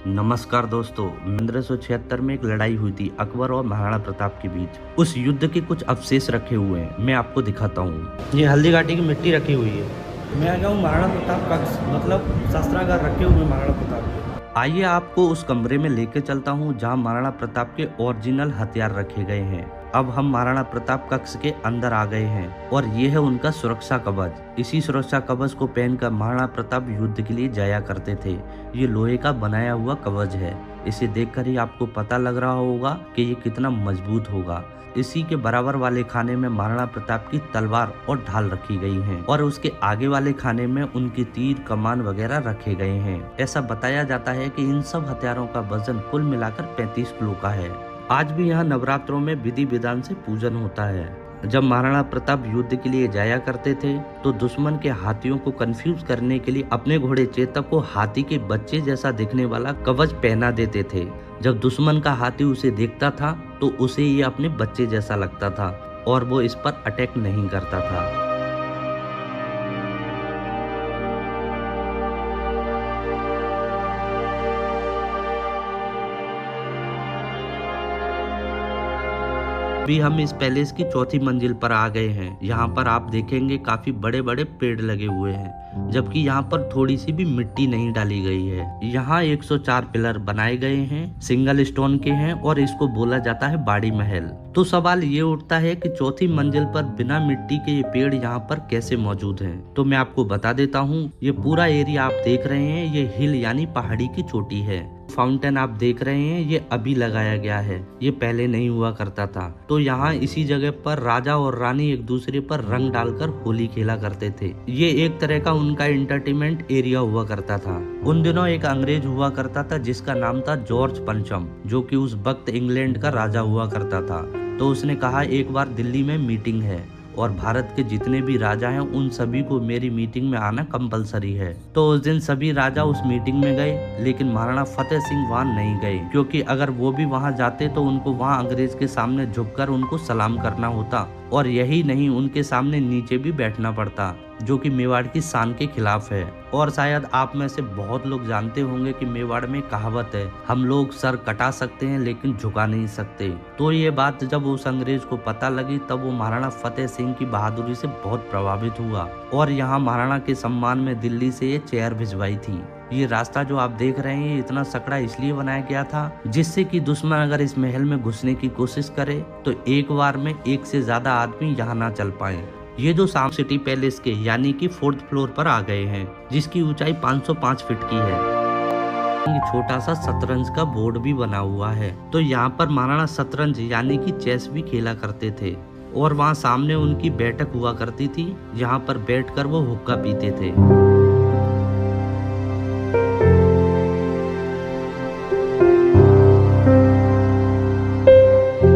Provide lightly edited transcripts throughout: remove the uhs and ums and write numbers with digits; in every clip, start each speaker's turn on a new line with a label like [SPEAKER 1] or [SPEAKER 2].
[SPEAKER 1] नमस्कार दोस्तों, 1576 में एक लड़ाई हुई थी अकबर और महाराणा प्रताप के बीच। उस युद्ध के कुछ अवशेष रखे हुए हैं, मैं आपको दिखाता हूँ। ये हल्दी घाटी की मिट्टी रखी हुई है। मैं आ गया हूँ महाराणा प्रताप कक्ष, मतलब शस्त्रागार रखे हुए महाराणा प्रताप के। आइए आपको उस कमरे में लेके चलता हूँ जहाँ महाराणा प्रताप के ओरिजिनल हथियार रखे गए हैं। अब हम महाराणा प्रताप कक्ष के अंदर आ गए हैं और ये है उनका सुरक्षा कवच। इसी सुरक्षा कवच को पहनकर महाराणा प्रताप युद्ध के लिए जाया करते थे। ये लोहे का बनाया हुआ कवच है। इसे देखकर ही आपको पता लग रहा होगा कि ये कितना मजबूत होगा। इसी के बराबर वाले खाने में महाराणा प्रताप की तलवार और ढाल रखी गई हैं और उसके आगे वाले खाने में उनकी तीर कमान वगैरह रखे गए हैं। ऐसा बताया जाता है कि इन सब हथियारों का वजन कुल मिलाकर 35 किलो का है। आज भी यहाँ नवरात्रों में विधि विधान से पूजन होता है। जब महाराणा प्रताप युद्ध के लिए जाया करते थे तो दुश्मन के हाथियों को कंफ्यूज करने के लिए अपने घोड़े चेतक को हाथी के बच्चे जैसा दिखने वाला कवच पहना देते थे। जब दुश्मन का हाथी उसे देखता था तो उसे ये अपने बच्चे जैसा लगता था और वो इस पर अटैक नहीं करता था। अभी हम इस पैलेस की चौथी मंजिल पर आ गए हैं। यहाँ पर आप देखेंगे काफी बड़े बड़े पेड़ लगे हुए हैं, जबकि यहाँ पर थोड़ी सी भी मिट्टी नहीं डाली गई है। यहाँ 104 पिलर बनाए गए हैं, सिंगल स्टोन के हैं और इसको बोला जाता है बाड़ी महल। तो सवाल ये उठता है कि चौथी मंजिल पर बिना मिट्टी के ये पेड़ यहाँ पर कैसे मौजूद हैं? तो मैं आपको बता देता हूँ, ये पूरा एरिया आप देख रहे हैं, ये हिल यानी पहाड़ी की चोटी है। फाउंटेन आप देख रहे हैं, ये अभी लगाया गया है, ये पहले नहीं हुआ करता था। तो यहाँ इसी जगह पर राजा और रानी एक दूसरे पर रंग डालकर होली खेला करते थे। ये एक तरह का उनका एंटरटेनमेंट एरिया हुआ करता था। उन दिनों एक अंग्रेज हुआ करता था जिसका नाम था जॉर्ज पंचम, जो कि उस वक्त इंग्लैंड का राजा हुआ करता था। तो उसने कहा एक बार दिल्ली में मीटिंग है और भारत के जितने भी राजा हैं उन सभी को मेरी मीटिंग में आना कंपलसरी है। तो उस दिन सभी राजा उस मीटिंग में गए, लेकिन महाराणा फतेह सिंह वहां नहीं गए, क्योंकि अगर वो भी वहां जाते तो उनको वहां अंग्रेज के सामने झुककर उनको सलाम करना होता और यही नहीं, उनके सामने नीचे भी बैठना पड़ता, जो कि मेवाड़ की शान के खिलाफ है। और शायद आप में से बहुत लोग जानते होंगे कि मेवाड़ में कहावत है, हम लोग सर कटा सकते हैं लेकिन झुका नहीं सकते। तो ये बात जब उस अंग्रेज को पता लगी तब वो महाराणा फतेह सिंह की बहादुरी से बहुत प्रभावित हुआ और यहाँ महाराणा के सम्मान में दिल्ली से ये चेयर भिजवाई थी। ये रास्ता जो आप देख रहे हैं इतना सकड़ा इसलिए बनाया गया था जिससे कि दुश्मन अगर इस महल में घुसने की कोशिश करे तो एक बार में एक से ज्यादा आदमी यहाँ ना चल पाए। ये जो साम सिटी पैलेस के यानी कि 4th फ्लोर पर आ गए हैं, जिसकी ऊंचाई 505 फीट की है। छोटा सा शतरंज का बोर्ड भी बना हुआ है। तो यहाँ पर महाराणा शतरंज यानी कि चेस भी खेला करते थे और वहाँ सामने उनकी बैठक हुआ करती थी, यहाँ पर बैठकर वो हुक्का पीते थे।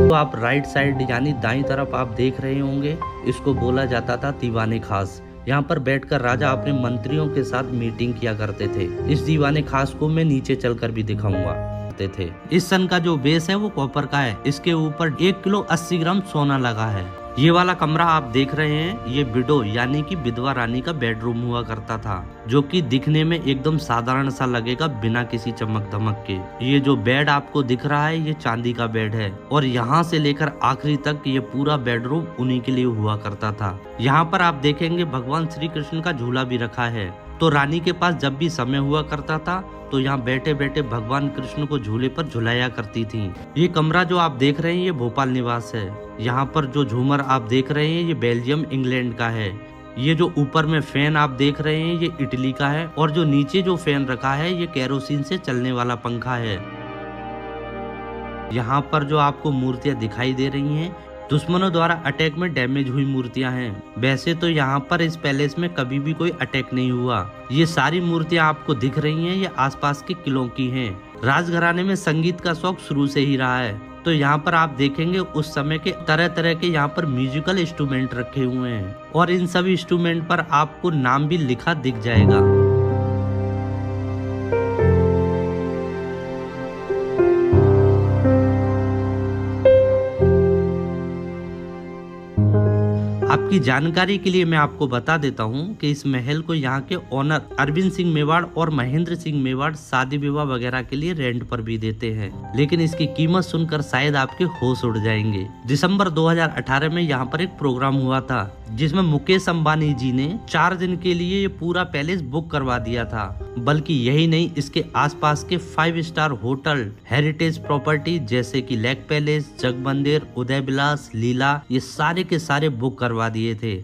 [SPEAKER 1] तो आप राइट साइड यानी दाईं तरफ आप देख रहे होंगे, इसको बोला जाता था दीवाने खास। यहाँ पर बैठकर राजा अपने मंत्रियों के साथ मीटिंग किया करते थे। इस दीवाने खास को मैं नीचे चलकर भी दिखाऊंगा थे। इस सन का जो बेस है वो कॉपर का है। इसके ऊपर 1 किलो 80 ग्राम सोना लगा है। ये वाला कमरा आप देख रहे हैं, ये विडो यानी कि विधवा रानी का बेडरूम हुआ करता था, जो कि दिखने में एकदम साधारण सा लगेगा बिना किसी चमक धमक के। ये जो बेड आपको दिख रहा है ये चांदी का बेड है और यहाँ से लेकर आखिरी तक ये पूरा बेडरूम उन्हीं के लिए हुआ करता था। यहाँ पर आप देखेंगे भगवान श्री कृष्ण का झूला भी रखा है। तो रानी के पास जब भी समय हुआ करता था तो यहाँ बैठे बैठे भगवान कृष्ण को झूले पर झुलाया करती थी। ये कमरा जो आप देख रहे हैं ये भोपाल निवास है। यहाँ पर जो झूमर आप देख रहे हैं ये बेल्जियम इंग्लैंड का है। ये जो ऊपर में फैन आप देख रहे हैं ये इटली का है और जो नीचे जो फैन रखा है ये केरोसिन से चलने वाला पंखा है। यहाँ पर जो आपको मूर्तियां दिखाई दे रही हैं दुश्मनों द्वारा अटैक में डैमेज हुई मूर्तियां हैं। वैसे तो यहाँ पर इस पैलेस में कभी भी कोई अटैक नहीं हुआ। ये सारी मूर्तियां आपको दिख रही हैं ये आसपास के किलों की हैं। राजघराने में संगीत का शौक शुरू से ही रहा है। तो यहाँ पर आप देखेंगे उस समय के तरह तरह के यहाँ पर म्यूजिकल इंस्ट्रूमेंट रखे हुए हैं और इन सभी इंस्ट्रूमेंट पर आपको नाम भी लिखा दिख जाएगा। आपकी आपकी जानकारी के लिए मैं आपको बता देता हूँ कि इस महल को यहाँ के ओनर अरविंद सिंह मेवाड़ और महेंद्र सिंह मेवाड़ शादी विवाह वगैरह के लिए रेंट पर भी देते हैं। लेकिन इसकी कीमत सुनकर शायद आपके होश उड़ जाएंगे। दिसंबर 2018 में यहाँ पर एक प्रोग्राम हुआ था जिसमें मुकेश अंबानी जी ने 4 दिन के लिए ये पूरा पैलेस बुक करवा दिया था। बल्कि यही नहीं, इसके आसपास के 5 स्टार होटल, हेरिटेज प्रॉपर्टी जैसे कि लेक पैलेस, जगमंदिर, उदय विलास, लीला, ये सारे के सारे बुक करवा दिए थे।